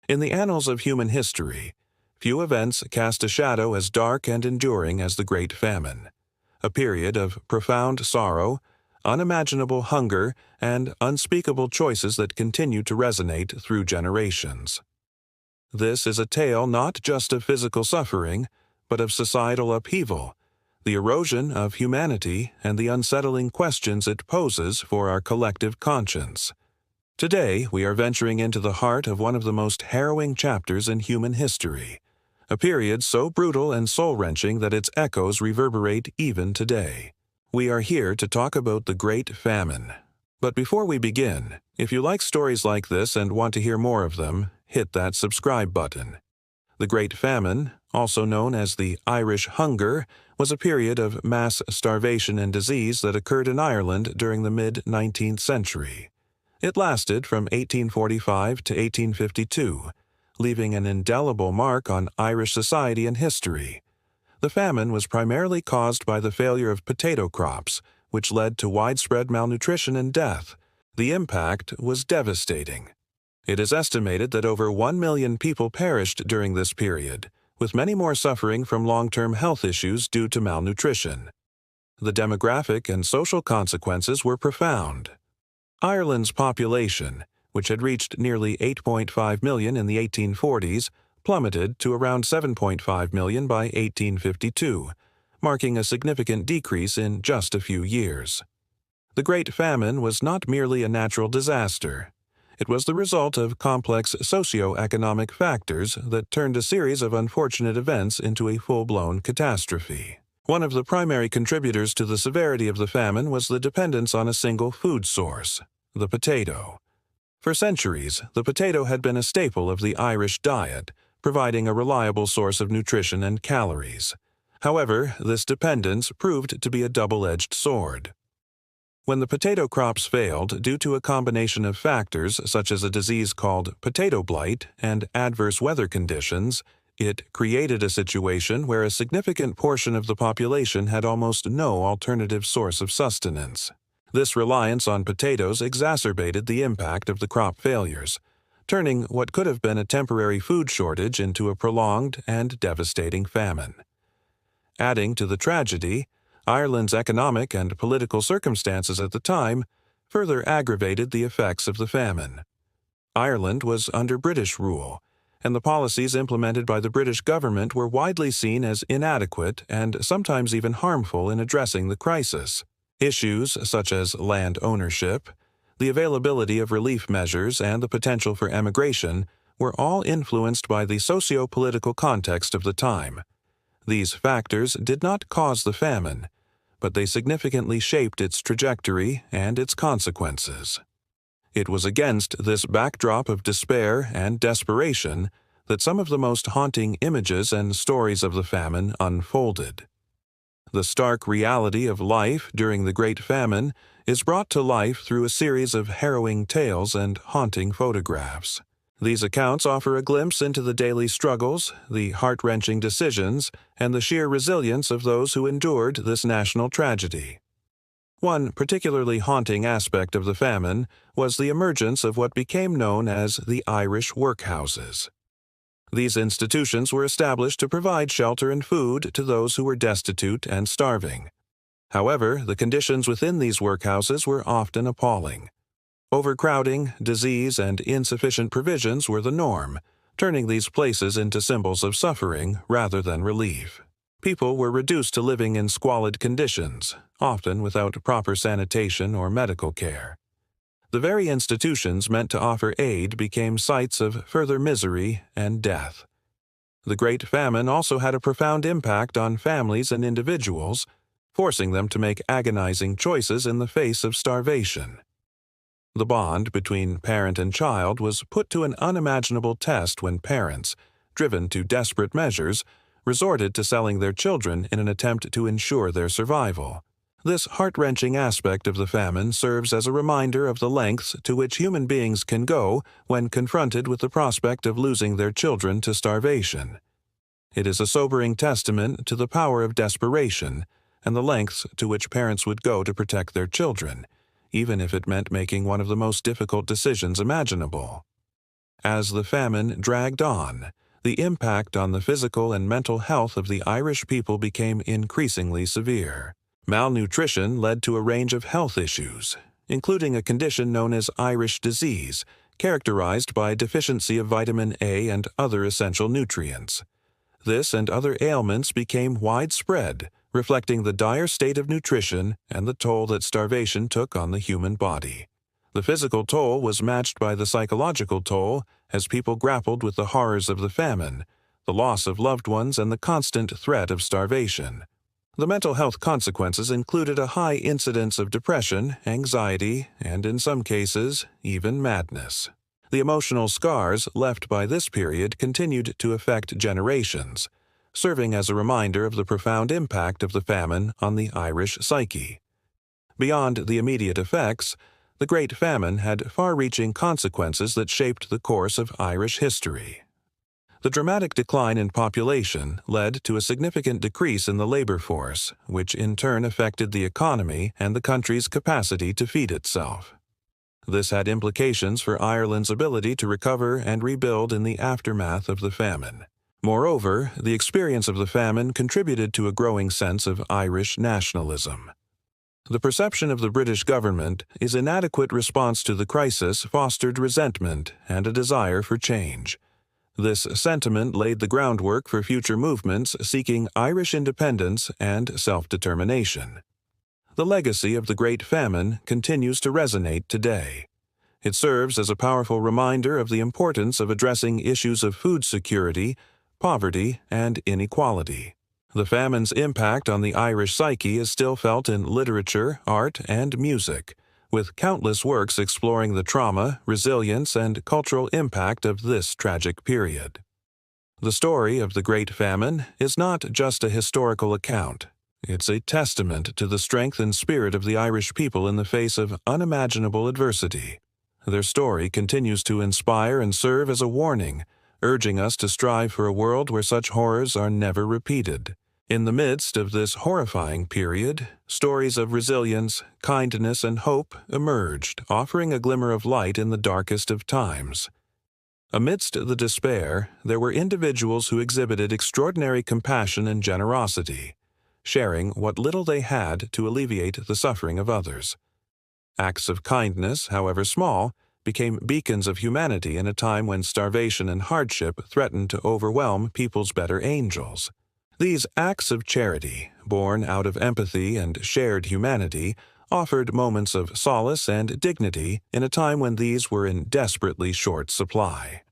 In the annals of human history, few events cast a shadow as dark and enduring as the Great Famine, a period of profound sorrow, unimaginable hunger, and unspeakable choices that continue to resonate through generations. This is a tale not just of physical suffering, but of societal upheaval, the erosion of humanity, and the unsettling questions it poses for our collective conscience. Today, we are venturing into the heart of one of the most harrowing chapters in human history, a period so brutal and soul-wrenching that its echoes reverberate even today. We are here to talk about the Great Famine. But before we begin, if you like stories like this and want to hear more of them, hit that subscribe button. The Great Famine, also known as the Irish Hunger, was a period of mass starvation and disease that occurred in Ireland during the mid-19th century. It lasted from 1845 to 1852, leaving an indelible mark on Irish society and history. The famine was primarily caused by the failure of potato crops, which led to widespread malnutrition and death. The impact was devastating. It is estimated that over 1 million people perished during this period, with many more suffering from long-term health issues due to malnutrition. The demographic and social consequences were profound. Ireland's population, which had reached nearly 8.5 million in the 1840s, plummeted to around 7.5 million by 1852, marking a significant decrease in just a few years. The Great Famine was not merely a natural disaster. It was the result of complex socio-economic factors that turned a series of unfortunate events into a full-blown catastrophe. One of the primary contributors to the severity of the famine was the dependence on a single food source, the potato. For centuries, the potato had been a staple of the Irish diet, providing a reliable source of nutrition and calories. However, this dependence proved to be a double-edged sword. When the potato crops failed due to a combination of factors such as a disease called potato blight and adverse weather conditions, it created a situation where a significant portion of the population had almost no alternative source of sustenance. This reliance on potatoes exacerbated the impact of the crop failures, turning what could have been a temporary food shortage into a prolonged and devastating famine. Adding to the tragedy, Ireland's economic and political circumstances at the time further aggravated the effects of the famine. Ireland was under British rule, and the policies implemented by the British government were widely seen as inadequate and sometimes even harmful in addressing the crisis. Issues such as land ownership, the availability of relief measures, and the potential for emigration were all influenced by the socio-political context of the time. These factors did not cause the famine, but they significantly shaped its trajectory and its consequences. It was against this backdrop of despair and desperation that some of the most haunting images and stories of the famine unfolded. The stark reality of life during the Great Famine is brought to life through a series of harrowing tales and haunting photographs. These accounts offer a glimpse into the daily struggles, the heart-wrenching decisions, and the sheer resilience of those who endured this national tragedy. One particularly haunting aspect of the famine was the emergence of what became known as the Irish workhouses. These institutions were established to provide shelter and food to those who were destitute and starving. However, the conditions within these workhouses were often appalling. Overcrowding, disease, and insufficient provisions were the norm, turning these places into symbols of suffering rather than relief. People were reduced to living in squalid conditions, often without proper sanitation or medical care. The very institutions meant to offer aid became sites of further misery and death. The Great Famine also had a profound impact on families and individuals, forcing them to make agonizing choices in the face of starvation. The bond between parent and child was put to an unimaginable test when parents, driven to desperate measures, resorted to selling their children in an attempt to ensure their survival. This heart-wrenching aspect of the famine serves as a reminder of the lengths to which human beings can go when confronted with the prospect of losing their children to starvation. It is a sobering testament to the power of desperation and the lengths to which parents would go to protect their children, even if it meant making one of the most difficult decisions imaginable. As the famine dragged on, the impact on the physical and mental health of the Irish people became increasingly severe. Malnutrition led to a range of health issues, including a condition known as Irish disease, characterized by deficiency of vitamin A and other essential nutrients. This and other ailments became widespread, reflecting the dire state of nutrition and the toll that starvation took on the human body. The physical toll was matched by the psychological toll as people grappled with the horrors of the famine, the loss of loved ones, and the constant threat of starvation. The mental health consequences included a high incidence of depression, anxiety, and in some cases, even madness. The emotional scars left by this period continued to affect generations, serving as a reminder of the profound impact of the famine on the Irish psyche. Beyond the immediate effects, the Great Famine had far-reaching consequences that shaped the course of Irish history. The dramatic decline in population led to a significant decrease in the labor force, which in turn affected the economy and the country's capacity to feed itself. This had implications for Ireland's ability to recover and rebuild in the aftermath of the famine. Moreover, the experience of the famine contributed to a growing sense of Irish nationalism. The perception of the British government is inadequate response to the crisis fostered resentment and a desire for change. This sentiment laid the groundwork for future movements seeking Irish independence and self-determination. The legacy of the Great Famine continues to resonate today. It serves as a powerful reminder of the importance of addressing issues of food security, poverty, and inequality. The famine's impact on the Irish psyche is still felt in literature, art, and music, with countless works exploring the trauma, resilience, and cultural impact of this tragic period. The story of the Great Famine is not just a historical account. It's a testament to the strength and spirit of the Irish people in the face of unimaginable adversity. Their story continues to inspire and serve as a warning, urging us to strive for a world where such horrors are never repeated. In the midst of this horrifying period, stories of resilience, kindness, and hope emerged, offering a glimmer of light in the darkest of times. Amidst the despair, there were individuals who exhibited extraordinary compassion and generosity, sharing what little they had to alleviate the suffering of others. Acts of kindness, however small, became beacons of humanity in a time when starvation and hardship threatened to overwhelm people's better angels. These acts of charity, born out of empathy and shared humanity, offered moments of solace and dignity in a time when these were in desperately short supply.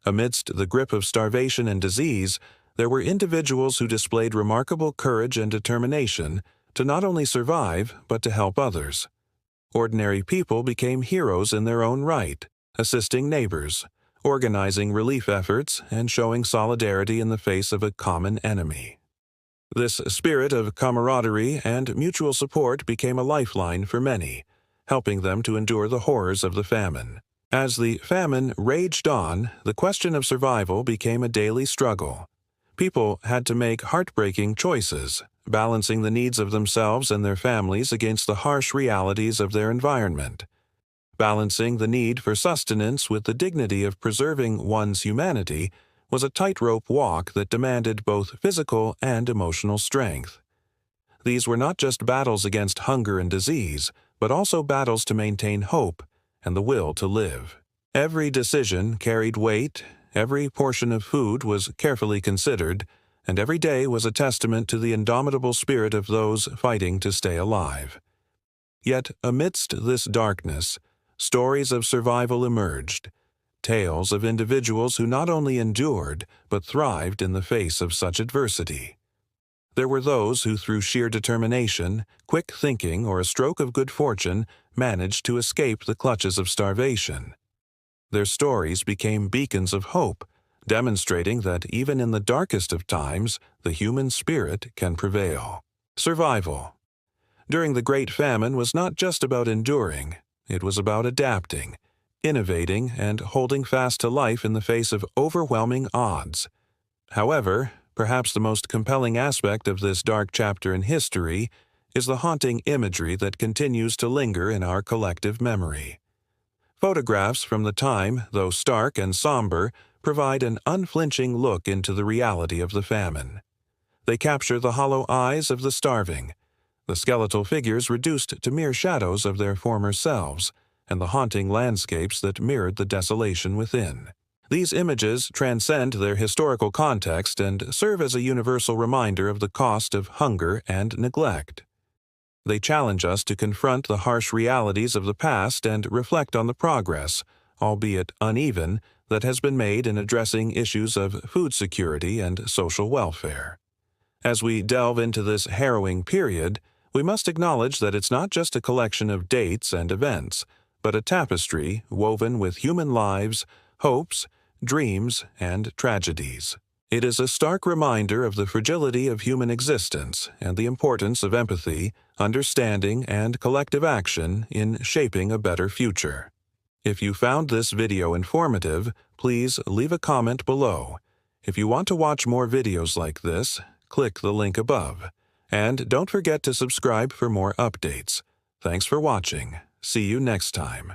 Amidst the grip of starvation and disease, there were individuals who displayed remarkable courage and determination to not only survive but to help others. Ordinary people became heroes in their own right, assisting neighbors, organizing relief efforts, and showing solidarity in the face of a common enemy. This spirit of camaraderie and mutual support became a lifeline for many, helping them to endure the horrors of the famine. As the famine raged on, the question of survival became a daily struggle. People had to make heartbreaking choices, balancing the needs of themselves and their families against the harsh realities of their environment. Balancing the need for sustenance with the dignity of preserving one's humanity was a tightrope walk that demanded both physical and emotional strength. These were not just battles against hunger and disease, but also battles to maintain hope and the will to live. Every decision carried weight, every portion of food was carefully considered, and every day was a testament to the indomitable spirit of those fighting to stay alive. Yet amidst this darkness, stories of survival emerged, tales of individuals who not only endured but thrived in the face of such adversity. There were those who through sheer determination, quick thinking, or a stroke of good fortune managed to escape the clutches of starvation. Their stories became beacons of hope, demonstrating that even in the darkest of times, the human spirit can prevail. Survival. During the Great Famine was not just about enduring. It was about adapting, innovating, and holding fast to life in the face of overwhelming odds. However, perhaps the most compelling aspect of this dark chapter in history is the haunting imagery that continues to linger in our collective memory. Photographs from the time, though stark and somber, provide an unflinching look into the reality of the famine. They capture the hollow eyes of the starving, the skeletal figures reduced to mere shadows of their former selves, and the haunting landscapes that mirrored the desolation within. These images transcend their historical context and serve as a universal reminder of the cost of hunger and neglect. They challenge us to confront the harsh realities of the past and reflect on the progress, albeit uneven, that has been made in addressing issues of food security and social welfare. As we delve into this harrowing period, we must acknowledge that it's not just a collection of dates and events, but a tapestry woven with human lives, hopes, dreams, and tragedies. It is a stark reminder of the fragility of human existence and the importance of empathy, understanding, and collective action in shaping a better future. If you found this video informative, please leave a comment below. If you want to watch more videos like this, click the link above. And don't forget to subscribe for more updates. Thanks for watching. See you next time.